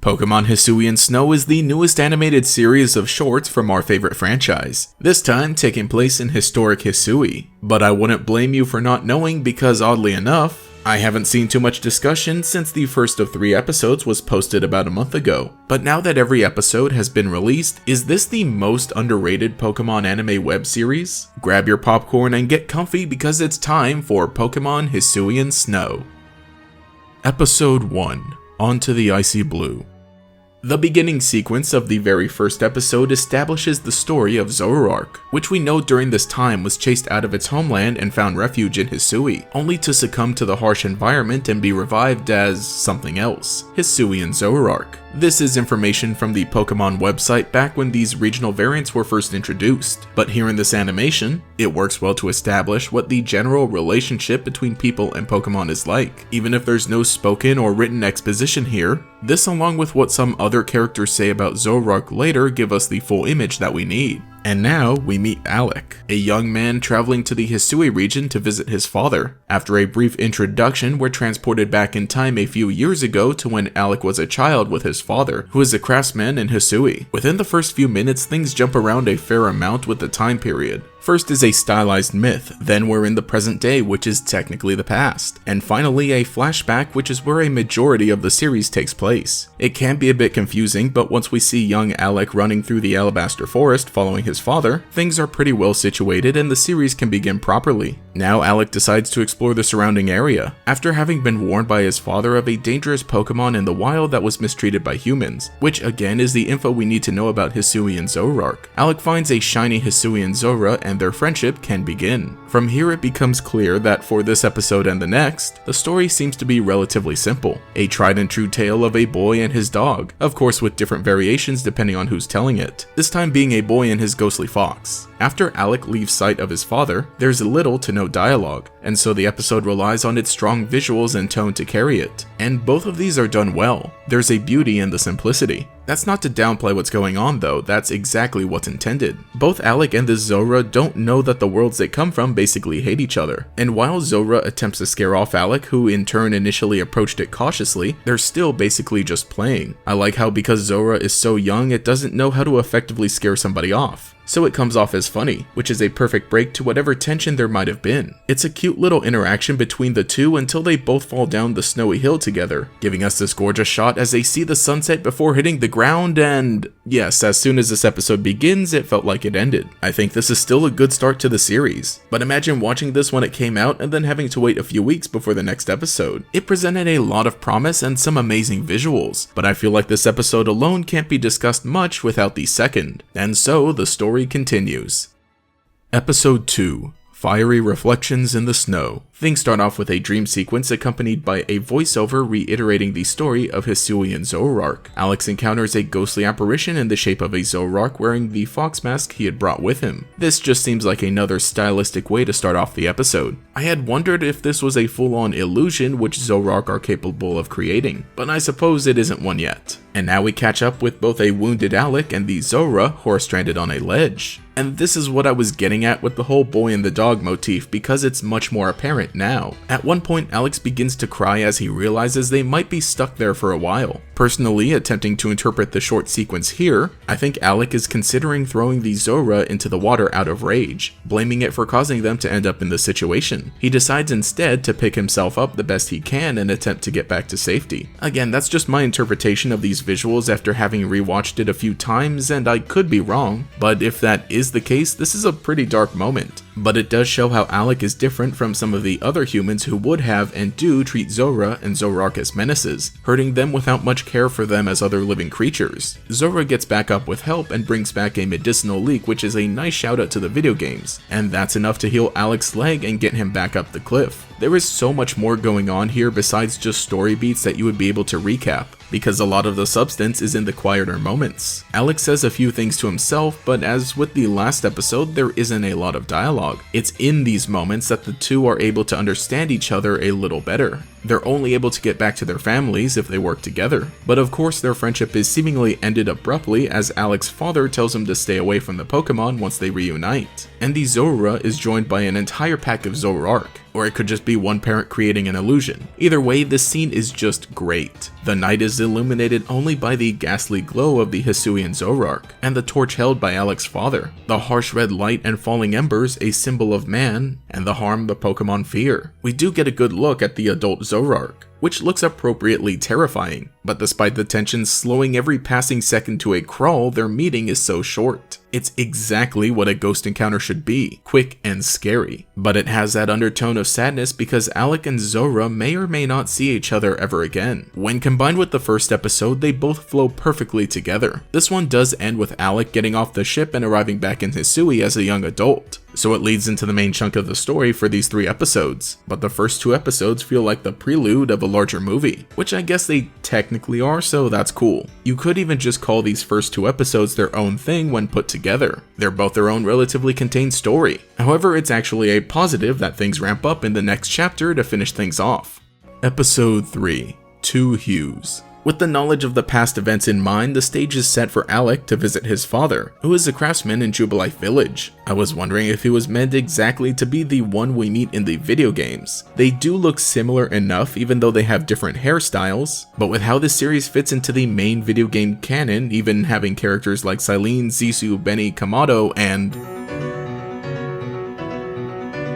Pokémon Hisuian Snow is the newest animated series of shorts from our favorite franchise, this time taking place in historic Hisui. But I wouldn't blame you for not knowing because oddly enough, I haven't seen too much discussion since the first of 3 episodes was posted about a month ago. But now that every episode has been released, is this the most underrated Pokemon anime web series? Grab your popcorn and get comfy because it's time for Pokemon Hisuian Snow. Episode 1. Onto the Icy Blue. The beginning sequence of the very first episode establishes the story of Zoro Arc, which we know during this time was chased out of its homeland and found refuge in Hisui, only to succumb to the harsh environment and be revived as something else, Hisuian Zoro Arc. This is information from the Pokemon website back when these regional variants were first introduced, but here in this animation, it works well to establish what the general relationship between people and Pokemon is like. Even if there's no spoken or written exposition here, this along with what some other characters say about Zoro Arc later give us the full image that we need. And now we meet Alec, a young man traveling to the Hisui region to visit his father. After a brief introduction, we're transported back in time a few years ago to when Alec was a child with his father, who is a craftsman in Hisui. Within the first few minutes, things jump around a fair amount with the time period. First is a stylized myth, then we're in the present day, which is technically the past, and finally a flashback, which is where a majority of the series takes place. It can be a bit confusing, but once we see young Alec running through the Alabaster Forest following his father, things are pretty well situated and the series can begin properly. Now Alec decides to explore the surrounding area, after having been warned by his father of a dangerous Pokemon in the wild that was mistreated by humans, which again is the info we need to know about Hisuian Zoro Arc. Alec finds a shiny Hisuian Zora and their friendship can begin. From here it becomes clear that for this episode and the next, the story seems to be relatively simple. A tried and true tale of a boy and his dog, of course with different variations depending on who's telling it, this time being a boy and his ghostly fox. After Alec leaves sight of his father, there's little to no dialogue, and so the episode relies on its strong visuals and tone to carry it. And both of these are done well. There's a beauty in the simplicity. That's not to downplay what's going on though, that's exactly what's intended. Both Alec and the Zora don't know that the worlds they come from basically hate each other. And while Zora attempts to scare off Alec, who in turn initially approached it cautiously, they're still basically just playing. I like how because Zora is so young, it doesn't know how to effectively scare somebody off. So it comes off as funny, which is a perfect break to whatever tension there might have been. It's a cute little interaction between the two until they both fall down the snowy hill together, giving us this gorgeous shot as they see the sunset before hitting the ground, and yes, as soon as this episode begins, it felt like it ended. I think this is still a good start to the series, but imagine watching this when it came out and then having to wait a few weeks before the next episode. It presented a lot of promise and some amazing visuals, but I feel like this episode alone can't be discussed much without the second, and so the story continues. Episode 2. Fiery Reflections in the Snow. Things start off with a dream sequence accompanied by a voiceover reiterating the story of Hisuian Zoro Arc. Alex encounters a ghostly apparition in the shape of a Zoro Arc wearing the fox mask he had brought with him. This just seems like another stylistic way to start off the episode. I had wondered if this was a full-on illusion which Zoro Arc are capable of creating, but I suppose it isn't one yet. And now we catch up with both a wounded Alec and the Zora who are stranded on a ledge. And this is what I was getting at with the whole boy and the dog motif because it's much more apparent now. At one point, Alex begins to cry as he realizes they might be stuck there for a while. Personally, attempting to interpret the short sequence here, I think Alec is considering throwing the Zora into the water out of rage, blaming it for causing them to end up in this situation. He decides instead to pick himself up the best he can and attempt to get back to safety. Again, that's just my interpretation of these visuals after having rewatched it a few times, and I could be wrong, but if that is the case, this is a pretty dark moment. But it does show how Alec is different from some of the other humans who would have and do treat Zora and Zoro Arc as menaces, hurting them without much care for them as other living creatures. Zora gets back up with help and brings back a medicinal leek, which is a nice shout out to the video games, and that's enough to heal Alec's leg and get him back up the cliff. There is so much more going on here besides just story beats that you would be able to recap, because a lot of the substance is in the quieter moments. Alex says a few things to himself, but as with the last episode, there isn't a lot of dialogue. It's in these moments that the two are able to understand each other a little better. They're only able to get back to their families if they work together. But of course their friendship is seemingly ended abruptly as Alec's father tells him to stay away from the Pokémon once they reunite. And the Zorora is joined by an entire pack of Zoro Arc. Or it could just be one parent creating an illusion. Either way, this scene is just great. The night is illuminated only by the ghastly glow of the Hisuian Zoro Arc, and the torch held by Alec's father. The harsh red light and falling embers, a symbol of man, and the harm the Pokemon fear. We do get a good look at the adult Zoro Arc, which looks appropriately terrifying, but despite the tension slowing every passing second to a crawl, their meeting is so short. It's exactly what a ghost encounter should be, quick and scary. But it has that undertone of sadness because Alec and Zora may or may not see each other ever again. When combined with the first episode, they both flow perfectly together. This one does end with Alec getting off the ship and arriving back in Hisui as a young adult, so it leads into the main chunk of the story for these 3 episodes. But the first 2 episodes feel like the prelude of a larger movie, which I guess they technically are, so that's cool. You could even just call these first 2 episodes their own thing when put together. They're both their own relatively contained story. However, it's actually a positive that things ramp up in the next chapter to finish things off. Episode 3, Two Hues. With the knowledge of the past events in mind, the stage is set for Alec to visit his father, who is a craftsman in Jubilife Village. I was wondering if he was meant exactly to be the one we meet in the video games. They do look similar enough even though they have different hairstyles, but with how this series fits into the main video game canon, even having characters like Silene, Zisu, Benny, Kamado, and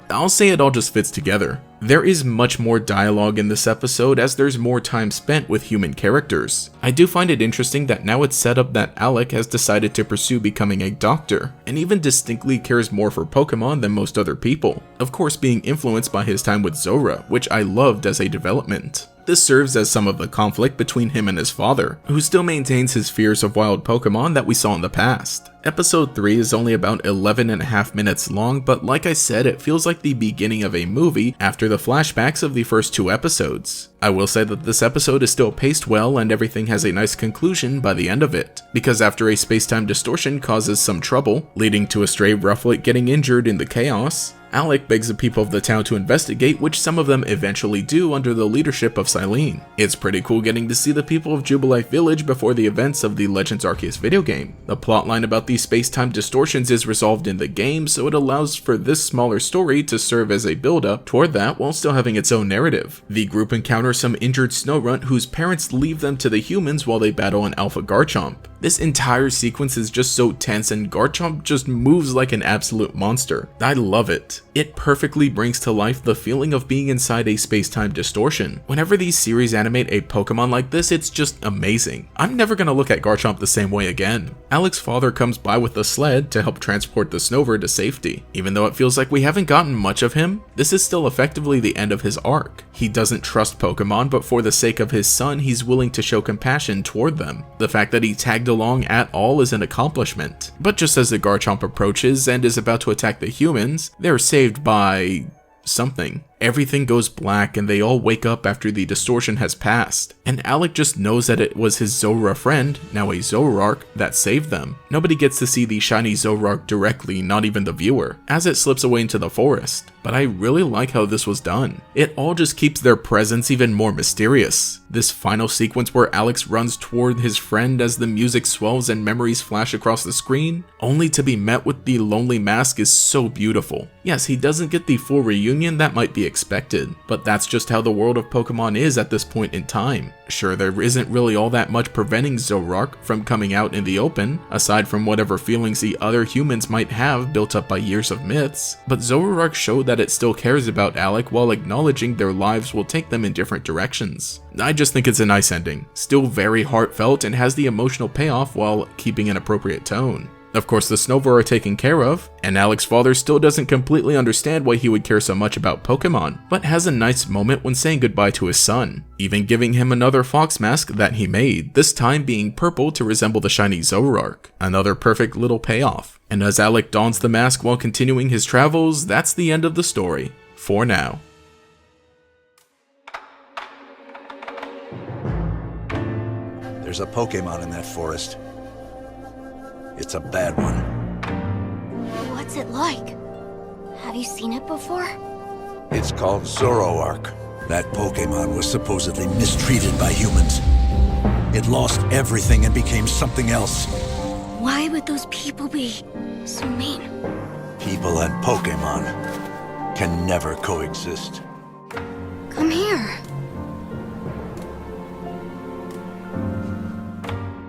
I'll say it all just fits together. There is much more dialogue in this episode as there's more time spent with human characters. I do find it interesting that now it's set up that Alec has decided to pursue becoming a doctor, and even distinctly cares more for Pokemon than most other people, of course being influenced by his time with Zora, which I loved as a development. This serves as some of the conflict between him and his father, who still maintains his fears of wild Pokemon that we saw in the past. Episode 3 is only about 11.5 minutes long, but like I said, it feels like the beginning of a movie after the flashbacks of the first 2 episodes. I will say that this episode is still paced well and everything has a nice conclusion by the end of it, because after a space-time distortion causes some trouble, leading to a stray Rufflet getting injured in the chaos, Alec begs the people of the town to investigate, which some of them eventually do under the leadership of Silene. It's pretty cool getting to see the people of Jubilife Village before the events of the Legends Arceus video game. The plotline about these space-time distortions is resolved in the game, so it allows for this smaller story to serve as a build-up toward that while still having its own narrative. The group encounters some injured Snorunt whose parents leave them to the humans while they battle an Alpha Garchomp. This entire sequence is just so tense and Garchomp just moves like an absolute monster. I love it. It perfectly brings to life the feeling of being inside a space-time distortion. Whenever these series animate a Pokemon like this, it's just amazing. I'm never gonna look at Garchomp the same way again. Alec's father comes by with a sled to help transport the Snover to safety. Even though it feels like we haven't gotten much of him, this is still effectively the end of his arc. He doesn't trust Pokemon, but for the sake of his son, he's willing to show compassion toward them. The fact that he tagged along at all is an accomplishment. But just as the Garchomp approaches and is about to attack the humans, they're saved by something. Everything goes black and they all wake up after the distortion has passed, and Alec just knows that it was his Zora friend, now a Zoro Arc, that saved them. Nobody gets to see the shiny Zoro Arc directly, not even the viewer, as it slips away into the forest, but I really like how this was done. It all just keeps their presence even more mysterious. This final sequence where Alex runs toward his friend as the music swells and memories flash across the screen, only to be met with the lonely mask, is so beautiful. Yes, he doesn't get the full reunion that might be expected, but that's just how the world of Pokemon is at this point in time. Sure, there isn't really all that much preventing Zoro Arc from coming out in the open, aside from whatever feelings the other humans might have built up by years of myths, but Zoro Arc showed that it still cares about Alec while acknowledging their lives will take them in different directions. I just think it's a nice ending, still very heartfelt and has the emotional payoff while keeping an appropriate tone. Of course, the Snover are taken care of, and Alec's father still doesn't completely understand why he would care so much about Pokemon, but has a nice moment when saying goodbye to his son, even giving him another fox mask that he made, this time being purple to resemble the shiny Zoro Arc. Another perfect little payoff. And as Alec dons the mask while continuing his travels, that's the end of the story, for now. There's a Pokémon in that forest. It's a bad one. What's it like? Have you seen it before? It's called Zoro Arc. That Pokémon was supposedly mistreated by humans. It lost everything and became something else. Why would those people be so mean? People and Pokémon can never coexist. Come here.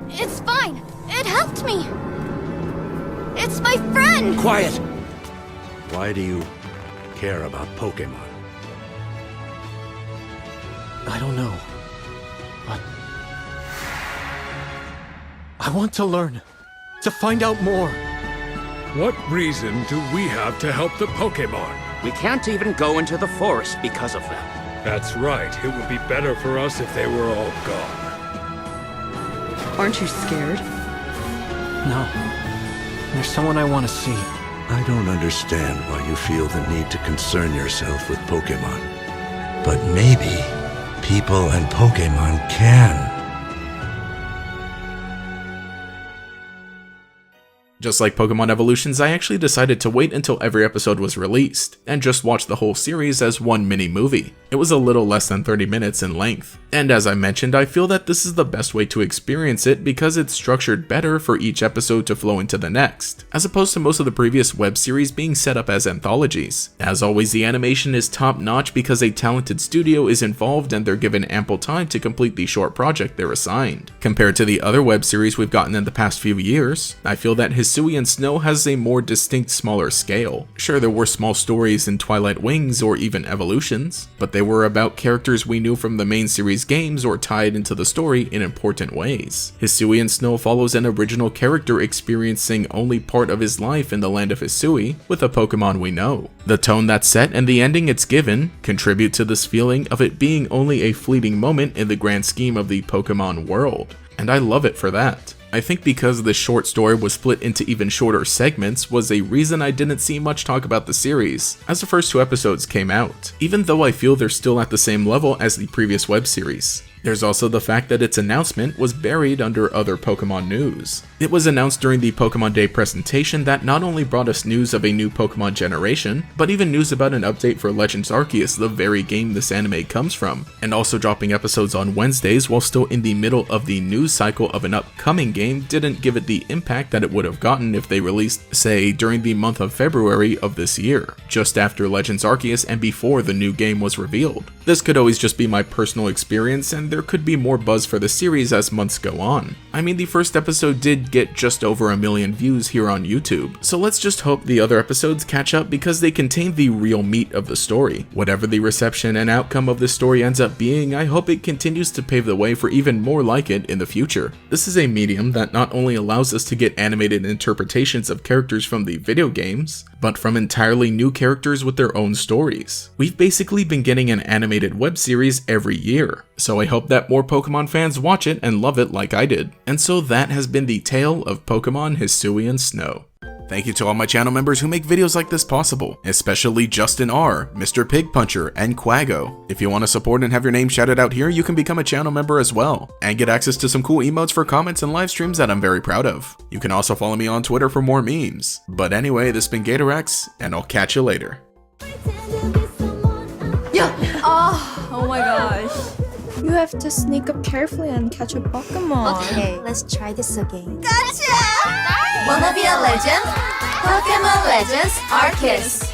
It's fine. It helped me. It's my friend. Quiet! Why do you care about Pokémon? I don't know, but I want to learn, to find out more. What reason do we have to help the Pokémon? We can't even go into the forest because of them. That's right. It would be better for us if they were all gone. Aren't you scared? No, there's someone I want to see. I don't understand why you feel the need to concern yourself with Pokémon. But maybe people and Pokémon can. Just like Pokemon Evolutions, I actually decided to wait until every episode was released, and just watch the whole series as one mini-movie. It was a little less than 30 minutes in length. And as I mentioned, I feel that this is the best way to experience it because it's structured better for each episode to flow into the next, as opposed to most of the previous web series being set up as anthologies. As always, the animation is top-notch because a talented studio is involved and they're given ample time to complete the short project they're assigned. Compared to the other web series we've gotten in the past few years, I feel that Hisuian Snow has a more distinct, smaller scale. Sure, there were small stories in Twilight Wings or even Evolutions, but they were about characters we knew from the main series games or tied into the story in important ways. Hisuian Snow follows an original character experiencing only part of his life in the land of Hisui with a Pokemon we know. The tone that's set and the ending it's given contribute to this feeling of it being only a fleeting moment in the grand scheme of the Pokemon world, and I love it for that. I think because the short story was split into even shorter segments was a reason I didn't see much talk about the series as the first 2 episodes came out, even though I feel they're still at the same level as the previous web series. There's also the fact that its announcement was buried under other Pokemon news. It was announced during the Pokemon Day presentation that not only brought us news of a new Pokemon generation, but even news about an update for Legends Arceus, the very game this anime comes from, and also dropping episodes on Wednesdays while still in the middle of the news cycle of an upcoming game didn't give it the impact that it would have gotten if they released, say, during the month of February of this year, just after Legends Arceus and before the new game was revealed. This could always just be my personal experience, and there could be more buzz for the series as months go on. I mean, the first episode did get just over 1 million views here on YouTube, so let's just hope the other episodes catch up because they contain the real meat of the story. Whatever the reception and outcome of this story ends up being, I hope it continues to pave the way for even more like it in the future. This is a medium that not only allows us to get animated interpretations of characters from the video games, but from entirely new characters with their own stories. We've basically been getting an animated web series every year, so I hope that more Pokemon fans watch it and love it like I did. And so that has been the tale of Pokemon Hisuian Snow. Thank you to all my channel members who make videos like this possible, especially Justin R, Mr. Pig Puncher, and Quago. If you want to support and have your name shouted out here, you can become a channel member as well, and get access to some cool emotes for comments and live streams that I'm very proud of. You can also follow me on Twitter for more memes. But anyway, this has been Gatorax, and I'll catch you later. Oh my gosh. You have to sneak up carefully and catch a Pokemon. Okay, let's try this again. Gotcha! Wanna be a legend? Pokemon Legends Arceus.